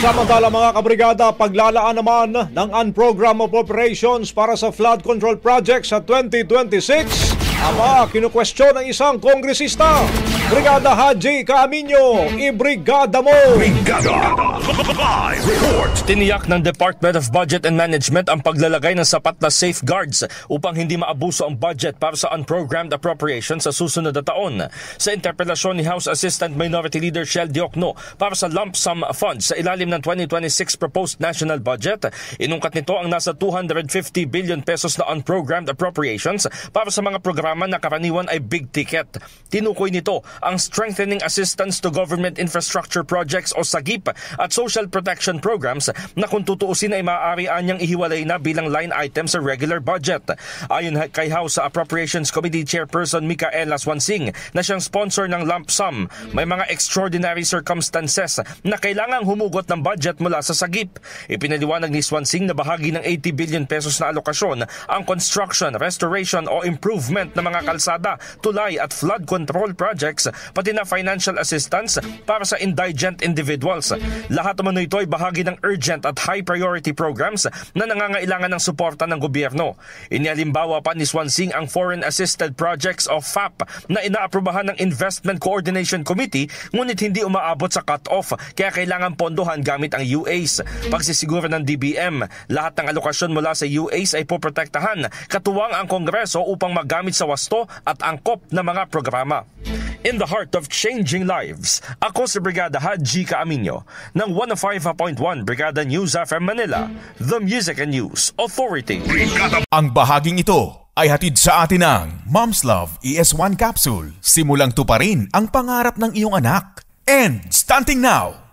Samantala mga kabrigada, paglalaan naman ng unprogrammed appropriations para sa flood control project sa 2026. Kinukwestiyon ng isang kongresista. Brigada Haji Caaminyo, ibrigada mo! Brigada Live Report! Tiniyak ng Department of Budget and Management ang paglalagay ng sapat na safeguards upang hindi maabuso ang budget para sa unprogrammed appropriations sa susunod na taon. Sa interpelasyon ni House Assistant Minority Leader Shell Diokno para sa lump sum funds sa ilalim ng 2026 proposed national budget, inungkat nito ang nasa 250 billion pesos na unprogrammed appropriations para sa mga programa na karaniwan ay big ticket. Tinukoy nito ang Strengthening Assistance to Government Infrastructure Projects o SAGIP at Social Protection Programs na kung tutuusin ay maaari anyang ihiwalay na bilang line item sa regular budget. Ayon kay House Appropriations Committee Chairperson Micaela Swansing na siyang sponsor ng lump sum, may mga extraordinary circumstances na kailangang humugot ng budget mula sa SAGIP. Ipinaliwanag ni Swansing na bahagi ng 80 billion pesos na alokasyon ang construction, restoration o improvement ng mga kalsada, tulay at flood control projects, pati na financial assistance para sa indigent individuals. Lahat naman ito ay bahagi ng urgent at high priority programs na nangangailangan ng suporta ng gobyerno. Inihalimbawa pa ni Swansing ang Foreign Assisted Projects o FAP na inaaprubahan ng Investment Coordination Committee ngunit hindi umaabot sa cut-off kaya kailangan pondohan gamit ang UAs. Pagsisiguro ng DBM, lahat ng alokasyon mula sa UAs ay poprotektahan, katuwang ang Kongreso upang magamit sa wasto at angkop na mga programa. In the heart of changing lives, ako si Brigada Haji Caaminyo ng 105.1 Brigada News FM Manila, the Music and News Authority. Ang bahaging ito ay hatid sa atin ng Mom's Love ES1 Capsule. Simulang tuparin ang pangarap ng iyong anak. And stunting now!